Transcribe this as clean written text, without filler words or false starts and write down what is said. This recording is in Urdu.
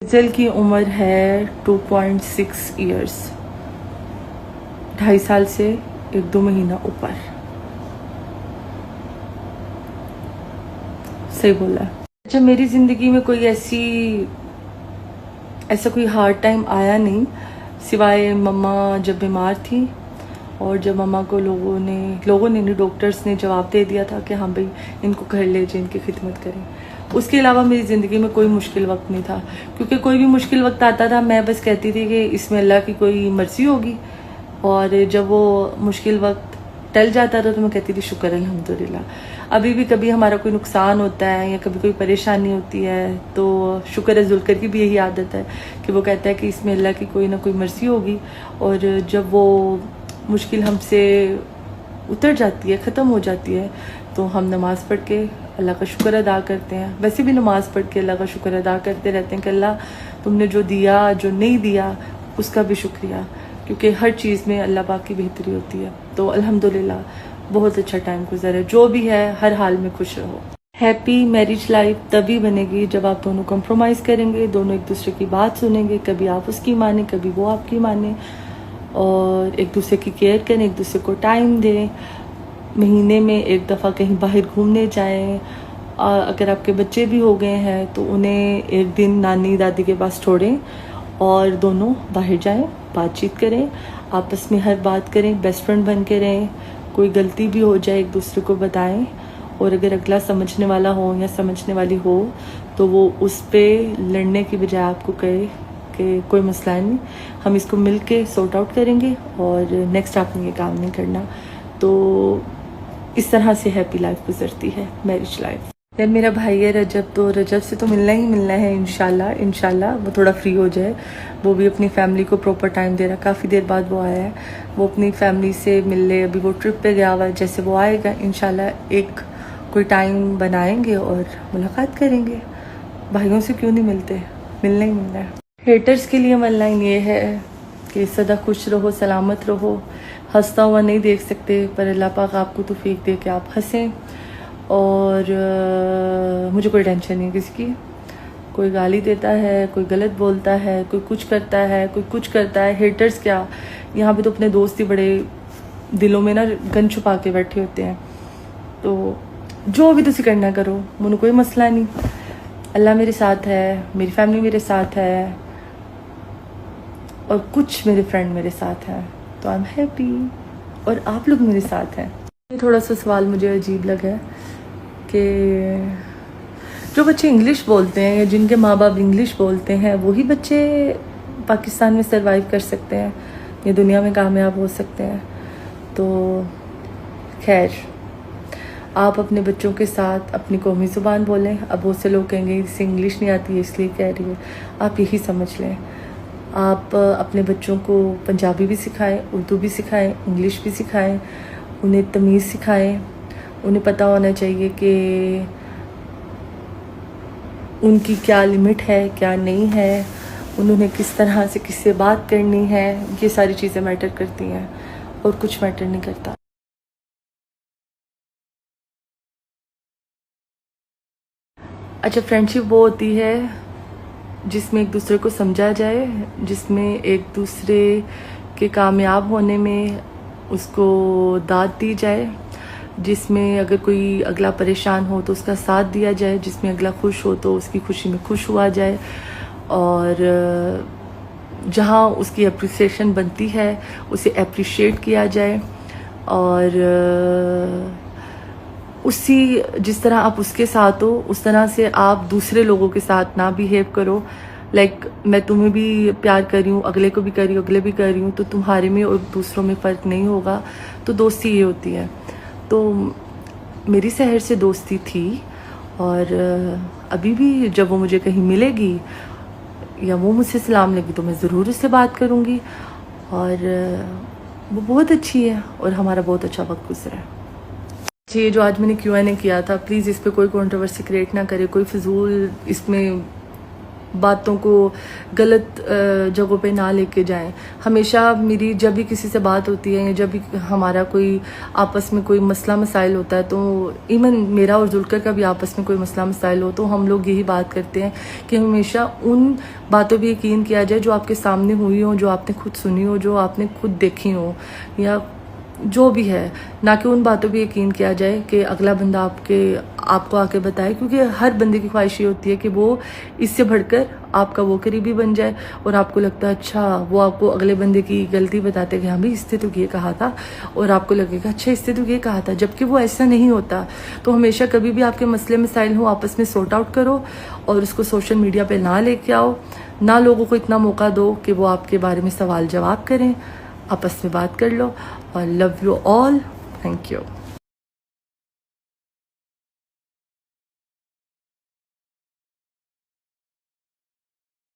فیصل کی عمر ہے 2.6 ایئرس، 2.5 سال سے 1-2 مہینہ اوپر. صحیح بولا. اچھا، میری زندگی میں کوئی ایسا کوئی ہارڈ ٹائم آیا نہیں، سوائے مما جب بیمار تھی اور جب مما کو لوگوں نے ڈاکٹرز نے جواب دے دیا تھا کہ ہاں بھائی ان کو گھر لے جائیں، ان کی خدمت کریں. اس کے علاوہ میری زندگی میں کوئی مشکل وقت نہیں تھا، کیونکہ کوئی بھی مشکل وقت آتا تھا میں بس کہتی تھی کہ اس میں اللہ کی کوئی مرضی ہوگی، اور جب وہ مشکل وقت ٹل جاتا تھا تو میں کہتی تھی شکر الحمدللہ. ابھی بھی کبھی ہمارا کوئی نقصان ہوتا ہے یا کبھی کوئی پریشانی ہوتی ہے تو شکر ہے، ذوالکر کی بھی یہی عادت ہے کہ وہ کہتا ہے کہ اس میں اللہ کی کوئی نہ کوئی مرضی ہوگی، اور جب وہ مشکل ہم سے اتر جاتی ہے، ختم ہو جاتی ہے، تو ہم نماز پڑھ کے اللہ کا شکر ادا کرتے ہیں. ویسے بھی نماز پڑھ کے اللہ کا شکر ادا کرتے رہتے ہیں کہ اللہ تم نے جو دیا، جو نہیں دیا اس کا بھی شکریہ، کیونکہ ہر چیز میں اللہ پاک کی بہتری ہوتی ہے. تو الحمدللہ بہت اچھا ٹائم گزرا ہے. جو بھی ہے ہر حال میں خوش رہو. ہیپی میرج لائف تبھی بنے گی جب آپ دونوں کمپرومائز کریں گے، دونوں ایک دوسرے کی بات سنیں گے، کبھی آپ اس کی مانیں کبھی وہ آپ کی مانیں، اور ایک دوسرے کی کیئر کریں، ایک دوسرے کو ٹائم دیں. مہینے میں ایک دفعہ کہیں باہر گھومنے جائیں. اگر آپ کے بچے بھی ہو گئے ہیں تو انہیں ایک دن نانی دادی کے پاس چھوڑیں اور دونوں باہر جائیں، بات چیت کریں، آپس میں ہر بات کریں، بیسٹ فرینڈ بن کے رہیں. کوئی غلطی بھی ہو جائے ایک دوسرے کو بتائیں، اور اگر اگلا سمجھنے والا ہو یا سمجھنے والی ہو تو وہ اس پہ لڑنے کی بجائے آپ کو کہے کہ کوئی مسئلہ نہیں، ہم اس کو مل کے سورٹ آؤٹ کریں گے اور نیکسٹ آپ نے یہ کام نہیں کرنا. تو اس طرح سے ہیپی لائف گزرتی ہے، میرج لائف. یار میرا بھائی ہے رجب، تو رجب سے تو ملنا ہی ملنا ہے انشاءاللہ وہ تھوڑا فری ہو جائے، وہ بھی اپنی فیملی کو پراپر ٹائم دے رہا. کافی دیر بعد وہ آیا ہے، وہ اپنی فیملی سے مل لے. ابھی وہ ٹرپ پہ گیا ہوا ہے، جیسے وہ آئے گا انشاءاللہ ایک کوئی ٹائم بنائیں گے اور ملاقات کریں گے. بھائیوں سے کیوں نہیں ملتے، ملنا ہی ملنا ہے. ہیٹرز کے لیے ون لائن یہ ہے کہ سدا خوش رہو، سلامت رہو. ہنستا ہوا نہیں دیکھ سکتے، پر اللہ پاک آپ کو توفیق دے کہ آپ ہنسیں. اور مجھے کوئی ٹینشن نہیں کسی کی. کوئی گالی دیتا ہے، کوئی غلط بولتا ہے، کوئی کچھ کرتا ہے، کوئی کچھ کرتا ہے. ہیٹرز کیا، یہاں پہ تو اپنے دوست ہی بڑے دلوں میں نا گن چھپا کے بیٹھے ہوتے ہیں. تو جو بھی تسی کرنا کرو، مجھے کوئی مسئلہ نہیں. اللہ میرے ساتھ ہے، میری فیملی میرے ساتھ ہے، اور کچھ میرے فرینڈ میرے ساتھ ہیں، تو آئی ایم ہیپی. اور آپ لوگ میرے ساتھ ہیں. تھوڑا سا سوال مجھے عجیب لگا کہ جو بچے انگلش بولتے ہیں یا جن کے ماں باپ انگلش بولتے ہیں وہی بچے پاکستان میں سروائیو کر سکتے ہیں یا دنیا میں کامیاب ہو سکتے ہیں. تو خیر، آپ اپنے بچوں کے ساتھ اپنی قومی زبان بولیں. اب بہت سے لوگ کہیں گے اسے انگلش نہیں آتی ہے اس لیے کہہ رہی ہے. آپ یہی سمجھ لیں، آپ اپنے بچوں کو پنجابی بھی سکھائیں، اردو بھی سکھائیں، انگلش بھی سکھائیں. انہیں تمیز سکھائیں. انہیں پتہ ہونا چاہیے کہ ان کی کیا لمٹ ہے، کیا نہیں ہے، انہوں نے کس طرح سے کس سے بات کرنی ہے. یہ ساری چیزیں میٹر کرتی ہیں اور کچھ میٹر نہیں کرتا. اچھا، فرینڈشپ وہ ہوتی ہے جس میں ایک دوسرے کو سمجھا جائے، جس میں ایک دوسرے کے کامیاب ہونے میں اس کو داد دی جائے، جس میں اگر کوئی اگلا پریشان ہو تو اس کا ساتھ دیا جائے، جس میں اگلا خوش ہو تو اس کی خوشی میں خوش ہوا جائے، اور جہاں اس کی اپریسیشن بنتی ہے اسے اپریشیٹ کیا جائے. اور جس طرح آپ اس کے ساتھ ہو اس طرح سے آپ دوسرے لوگوں کے ساتھ نہ بیہیو کرو. لائک میں تمہیں بھی پیار کر رہی ہوں، اگلے کو بھی کر رہی ہوں، اگلے بھی کر رہی ہوں، تو تمہارے میں اور دوسروں میں فرق نہیں ہوگا. تو دوستی یہ ہوتی ہے. تو میری سحر سے دوستی تھی، اور ابھی بھی جب وہ مجھے کہیں ملے گی یا وہ مجھ سے سلام لے گی تو میں ضرور اس سے بات کروں گی. اور وہ بہت اچھی ہے اور ہمارا بہت اچھا وقت گزرا ہے. یہ جو آج میں نے Q&A کیا تھا، پلیز اس پہ کوئی کنٹروورسی کریٹ نہ کرے، کوئی فضول اس میں باتوں کو غلط جگہوں پہ نہ لے کے جائیں. ہمیشہ میری جب بھی کسی سے بات ہوتی ہے یا جب بھی ہمارا کوئی آپس میں کوئی مسئلہ مسائل ہوتا ہے، تو ایون میرا اور ذوالفقار کا بھی آپس میں کوئی مسئلہ مسائل ہو، تو ہم لوگ یہی بات کرتے ہیں کہ ہمیشہ ان باتوں پہ یقین کیا جائے جو آپ کے سامنے ہوئی ہوں، جو آپ نے خود سنی ہو، جو آپ نے خود دیکھی ہو، یا جو بھی ہے، نہ کہ ان باتوں پہ یقین کیا جائے کہ اگلا بندہ آپ کو آ کے بتائے. کیونکہ ہر بندے کی خواہش یہ ہوتی ہے کہ وہ اس سے بڑھ کر آپ کا وہ قریبی بن جائے، اور آپ کو لگتا ہے اچھا وہ آپ کو اگلے بندے کی غلطی بتاتے کہ ہاں بھائی اس نے تو یہ کہا تھا، اور آپ کو لگے گا اچھا اس نے تو یہ کہا تھا، جبکہ وہ ایسا نہیں ہوتا. تو ہمیشہ کبھی بھی آپ کے مسئلے مسائل ہوں آپس میں سورٹ آؤٹ کرو، اور اس کو سوشل میڈیا پہ نہ لے کے آؤ، نہ لوگوں کو اتنا موقع دو کہ وہ آپ کے بارے میں سوال جواب کریں. آپس میں بات کر لو. اور love you all. Thank you.